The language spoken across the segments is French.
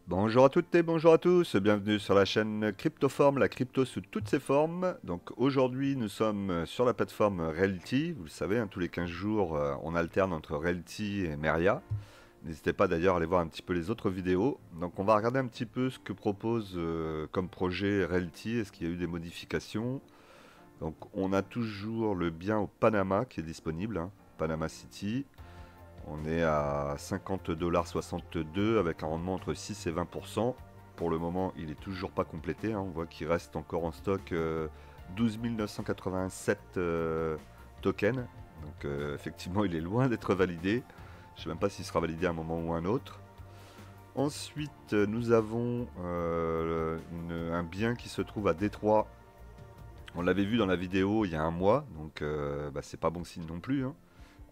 Bonjour à toutes et bonjour à tous, bienvenue sur la chaîne Cryptoform, la crypto sous toutes ses formes. Donc aujourd'hui nous sommes sur la plateforme Realty, vous le savez, tous les 15 jours on alterne entre Realty et Meria. N'hésitez pas d'ailleurs à aller voir un petit peu les autres vidéos. Donc on va regarder un petit peu ce que propose comme projet Realty, est-ce qu'il y a eu des modifications. Donc on a toujours le bien au Panama qui est disponible, Panama City. On est à 50,62$ avec un rendement entre 6 et 20%. Pour le moment, il est toujours pas complété, On voit qu'il reste encore en stock 12 987 tokens. Donc effectivement, il est loin d'être validé. Je ne sais même pas s'il sera validé à un moment ou un autre. Ensuite, nous avons un bien qui se trouve à Détroit. On l'avait vu dans la vidéo il y a un mois, donc c'est pas bon signe non plus.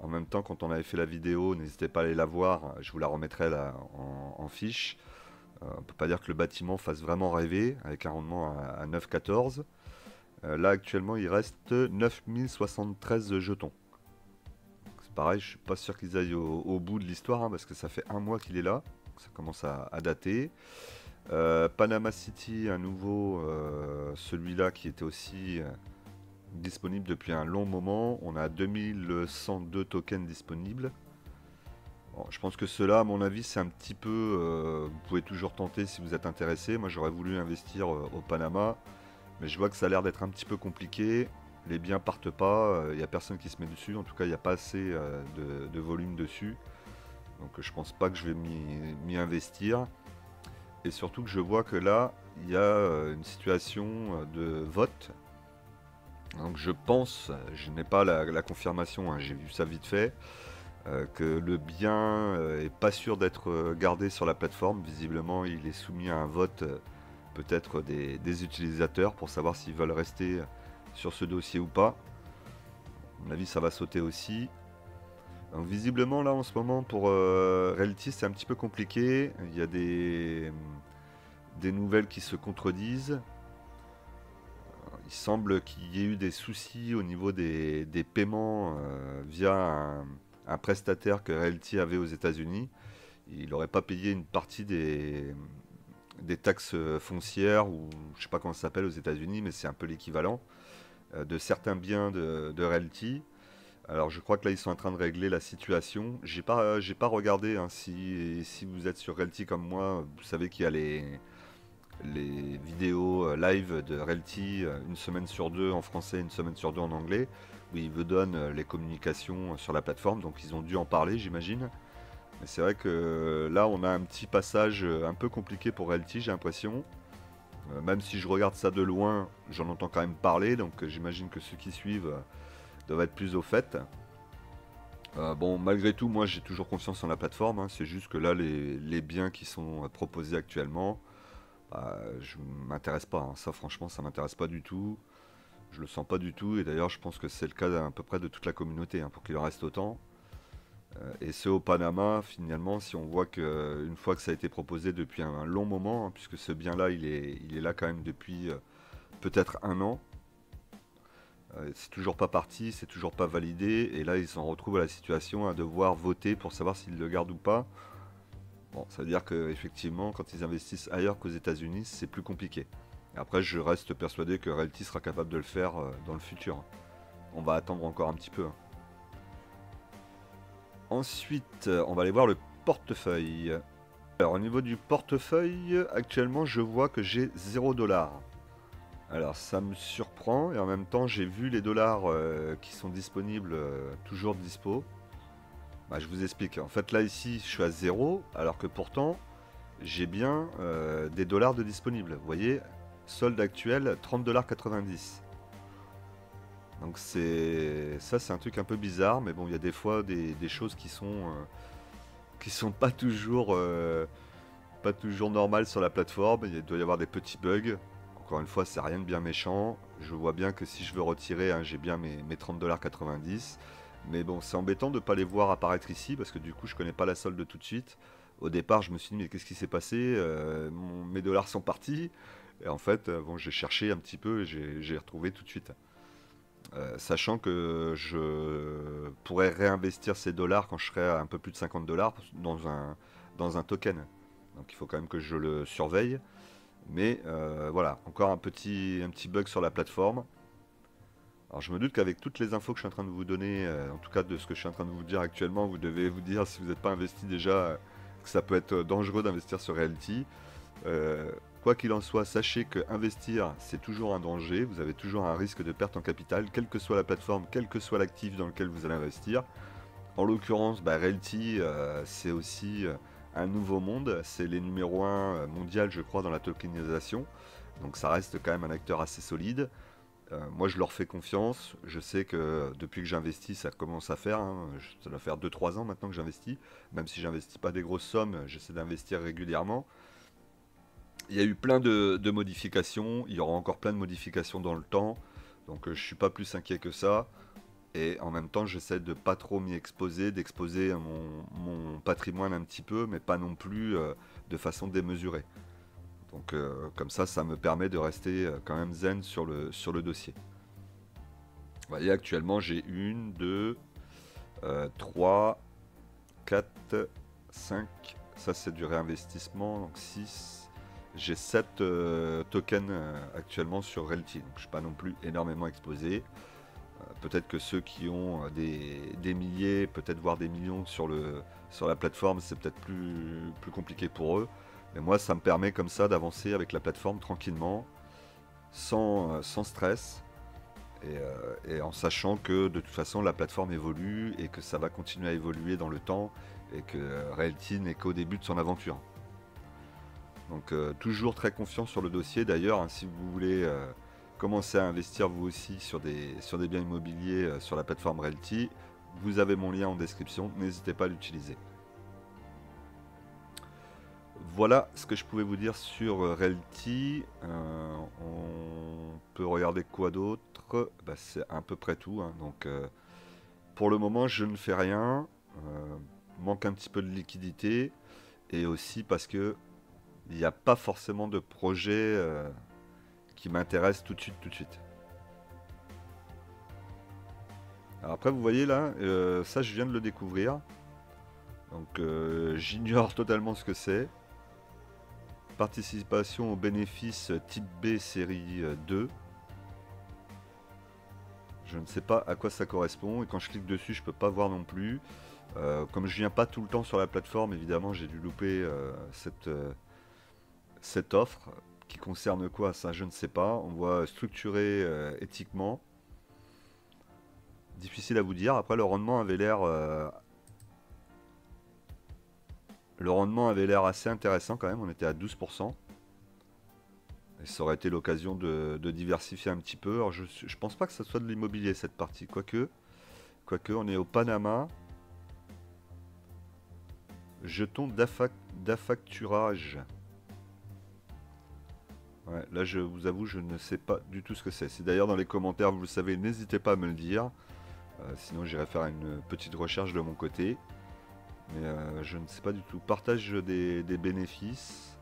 En même temps, quand on avait fait la vidéo, n'hésitez pas à aller la voir, je vous la remettrai là en fiche. On peut pas dire que le bâtiment fasse vraiment rêver, avec un rendement à 9,14. Là, actuellement, il reste 9073 jetons. C'est pareil, je suis pas sûr qu'ils aillent au bout de l'histoire, parce que ça fait un mois qu'il est là. Donc ça commence à dater. Panama City, un nouveau, celui-là qui était aussi disponible depuis un long moment. On a 2102 tokens disponibles. Bon, je pense que cela, à mon avis, c'est un petit peu... vous pouvez toujours tenter si vous êtes intéressé. Moi, j'aurais voulu investir au Panama. Mais je vois que ça a l'air d'être un petit peu compliqué. Les biens partent pas. Il n'y a personne qui se met dessus. En tout cas, il n'y a pas assez de volume dessus. Donc, je pense pas que je vais m'y investir. Et surtout que je vois que là, il y a une situation de vote. Donc je pense, je n'ai pas la confirmation, j'ai vu ça vite fait, que le bien est pas sûr d'être gardé sur la plateforme. Visiblement, il est soumis à un vote peut-être des utilisateurs pour savoir s'ils veulent rester sur ce dossier ou pas. À mon avis, ça va sauter aussi. Donc visiblement, là en ce moment, pour Realty, c'est un petit peu compliqué. Il y a des nouvelles qui se contredisent. Il semble qu'il y ait eu des soucis au niveau des paiements via un prestataire que Realty avait aux États-Unis. Il n'aurait pas payé une partie des taxes foncières, ou je ne sais pas comment ça s'appelle aux États-Unis, mais c'est un peu l'équivalent de certains biens de Realty. Alors je crois que là ils sont en train de régler la situation. J'ai pas regardé, si vous êtes sur Realty comme moi, vous savez qu'il y a les vidéos live de Realty une semaine sur deux en français, une semaine sur deux en anglais, où ils vous donnent les communications sur la plateforme, donc ils ont dû en parler, j'imagine. Mais c'est vrai que là, on a un petit passage un peu compliqué pour Realty, j'ai l'impression. Même si je regarde ça de loin, j'en entends quand même parler, donc j'imagine que ceux qui suivent doivent être plus au fait. Bon, malgré tout, moi j'ai toujours confiance en la plateforme, c'est juste que là, les biens qui sont proposés actuellement, je m'intéresse pas, ça franchement ça m'intéresse pas du tout. Je le sens pas du tout, et d'ailleurs je pense que c'est le cas à peu près de toute la communauté, pour qu'il en reste autant. Et ce au Panama, finalement, si on voit que une fois que ça a été proposé depuis un long moment, puisque ce bien là il est là quand même depuis peut-être un an, c'est toujours pas parti, c'est toujours pas validé, et là ils s'en retrouvent à la situation à devoir voter pour savoir s'ils le gardent ou pas. Bon, ça veut dire qu'effectivement, quand ils investissent ailleurs qu'aux États-Unis, c'est plus compliqué. Après, je reste persuadé que Realty sera capable de le faire dans le futur. On va attendre encore un petit peu. Ensuite, on va aller voir le portefeuille. Alors, au niveau du portefeuille, actuellement, je vois que j'ai 0$. Alors, ça me surprend, et en même temps, j'ai vu les dollars qui sont disponibles, toujours dispo. Je vous explique. En fait, là, ici, je suis à 0, alors que pourtant, j'ai bien des dollars de disponibles. Vous voyez, solde actuel 30,90$. Donc c'est un truc un peu bizarre, mais bon, il y a des fois des choses qui sont pas toujours normales sur la plateforme. Il doit y avoir des petits bugs. Encore une fois, c'est rien de bien méchant. Je vois bien que si je veux retirer, j'ai bien mes 30,90$. Mais bon, c'est embêtant de ne pas les voir apparaître ici, parce que du coup, je connais pas la solde tout de suite. Au départ, je me suis dit, mais qu'est-ce qui s'est passé? Mes dollars sont partis. Et en fait, bon, j'ai cherché un petit peu et j'ai retrouvé tout de suite. Sachant que je pourrais réinvestir ces dollars quand je serai à un peu plus de 50$ dans un token. Donc il faut quand même que je le surveille. Mais voilà, encore un petit bug sur la plateforme. Alors je me doute qu'avec toutes les infos que je suis en train de vous donner, en tout cas de ce que je suis en train de vous dire actuellement, vous devez vous dire si vous n'êtes pas investi déjà, que ça peut être dangereux d'investir sur Realty. Euh, Quoi qu'il en soit, sachez que investir, c'est toujours un danger. Vous avez toujours un risque de perte en capital, quelle que soit la plateforme, quel que soit l'actif dans lequel vous allez investir. En l'occurrence, Realty, c'est aussi un nouveau monde. C'est les numéros 1 mondial, je crois, dans la tokenisation. Donc ça reste quand même un acteur assez solide. Moi, je leur fais confiance. Je sais que depuis que j'investis, ça commence à faire, hein. Ça doit faire 2-3 ans maintenant que j'investis. Même si j'investis pas des grosses sommes, j'essaie d'investir régulièrement. Il y a eu plein de modifications. Il y aura encore plein de modifications dans le temps. Donc je suis pas plus inquiet que ça. Et en même temps, j'essaie de pas trop m'y exposer, d'exposer mon patrimoine un petit peu, mais pas non plus de façon démesurée. Donc comme ça me permet de rester quand même zen sur le dossier. Vous voyez, actuellement, j'ai une, deux, 3, 4, 5. Ça, c'est du réinvestissement. Donc 6. J'ai 7 tokens actuellement sur Realty. Donc je ne suis pas non plus énormément exposé. Peut-être que ceux qui ont des milliers, peut-être voire des millions sur la plateforme, c'est peut-être plus compliqué pour eux. Mais moi, ça me permet comme ça d'avancer avec la plateforme tranquillement, sans stress, et en sachant que de toute façon, la plateforme évolue et que ça va continuer à évoluer dans le temps et que Realty n'est qu'au début de son aventure. Donc toujours très confiant sur le dossier. D'ailleurs, hein, si vous voulez commencer à investir vous aussi sur des biens immobiliers sur la plateforme Realty, vous avez mon lien en description, n'hésitez pas à l'utiliser. Voilà ce que je pouvais vous dire sur Realty. On peut regarder quoi d'autre. C'est à peu près tout, hein. Donc pour le moment je ne fais rien. Manque un petit peu de liquidité. Et aussi parce que il n'y a pas forcément de projet qui m'intéresse tout de suite. Alors après vous voyez là, ça je viens de le découvrir. Donc j'ignore totalement ce que c'est. Participation aux bénéfices type B série 2. Je ne sais pas à quoi ça correspond et quand je clique dessus je peux pas voir non plus. Comme je viens pas tout le temps sur la plateforme, évidemment j'ai dû louper cette offre qui concerne quoi, ça je ne sais pas. On voit structuré éthiquement. Difficile à vous dire. Après le rendement avait l'air assez intéressant quand même, on était à 12%. Et ça aurait été l'occasion de diversifier un petit peu. Alors je pense pas que ça soit de l'immobilier cette partie, quoique on est au Panama. Jeton d'affacturage. Ouais, là je vous avoue je ne sais pas du tout ce que c'est. Si d'ailleurs dans les commentaires vous le savez, n'hésitez pas à me le dire. Sinon j'irai faire une petite recherche de mon côté. Mais je ne sais pas du tout. Partage des bénéfices.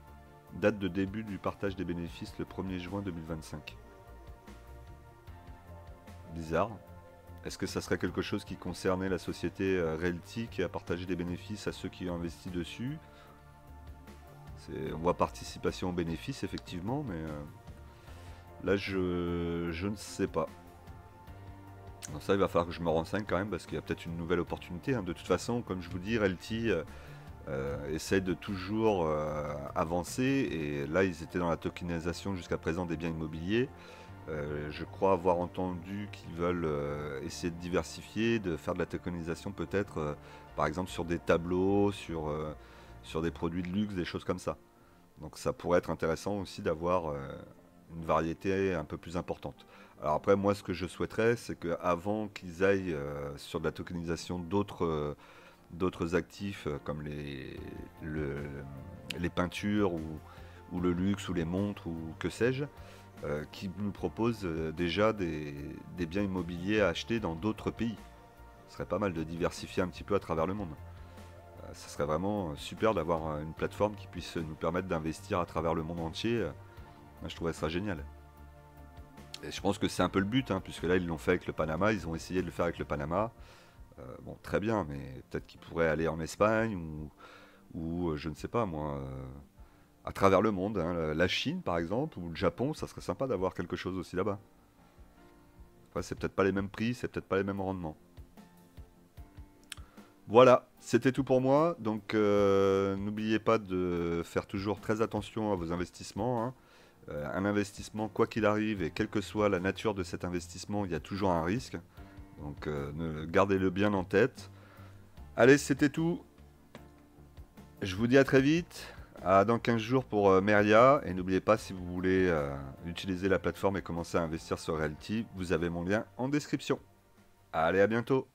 Date de début du partage des bénéfices le 1er juin 2025. Bizarre. Est-ce que ça serait quelque chose qui concernait la société Realty qui a partagé des bénéfices à ceux qui ont investi dessus? On voit participation aux bénéfices effectivement, mais là je ne sais pas. Donc ça il va falloir que je me renseigne quand même parce qu'il y a peut-être une nouvelle opportunité, hein. De toute façon, comme je vous dis, Realty essaie de toujours avancer et là ils étaient dans la tokenisation jusqu'à présent des biens immobiliers. Je crois avoir entendu qu'ils veulent essayer de diversifier, de faire de la tokenisation peut-être par exemple sur des tableaux, sur des produits de luxe, des choses comme ça. Donc ça pourrait être intéressant aussi d'avoir une variété un peu plus importante. Alors après moi ce que je souhaiterais c'est qu'avant qu'ils aillent sur de la tokenisation d'autres actifs comme les peintures ou le luxe ou les montres ou que sais-je, qui nous proposent déjà des biens immobiliers à acheter dans d'autres pays. Ce serait pas mal de diversifier un petit peu à travers le monde. Ça serait vraiment super d'avoir une plateforme qui puisse nous permettre d'investir à travers le monde entier. Moi, je trouverais ça génial. Et je pense que c'est un peu le but, hein, puisque là ils l'ont fait avec le Panama, ils ont essayé de le faire avec le Panama. Bon, très bien, mais peut-être qu'ils pourraient aller en Espagne ou je ne sais pas moi, à travers le monde, hein. La Chine par exemple, ou le Japon, ça serait sympa d'avoir quelque chose aussi là-bas. Après, c'est peut-être pas les mêmes prix, c'est peut-être pas les mêmes rendements. Voilà, c'était tout pour moi. Donc n'oubliez pas de faire toujours très attention à vos investissements, hein. Un investissement, quoi qu'il arrive, et quelle que soit la nature de cet investissement, il y a toujours un risque. Donc gardez-le bien en tête. Allez, c'était tout. Je vous dis à très vite. À dans 15 jours pour Meria. Et n'oubliez pas, si vous voulez utiliser la plateforme et commencer à investir sur Realty, vous avez mon lien en description. Allez, à bientôt.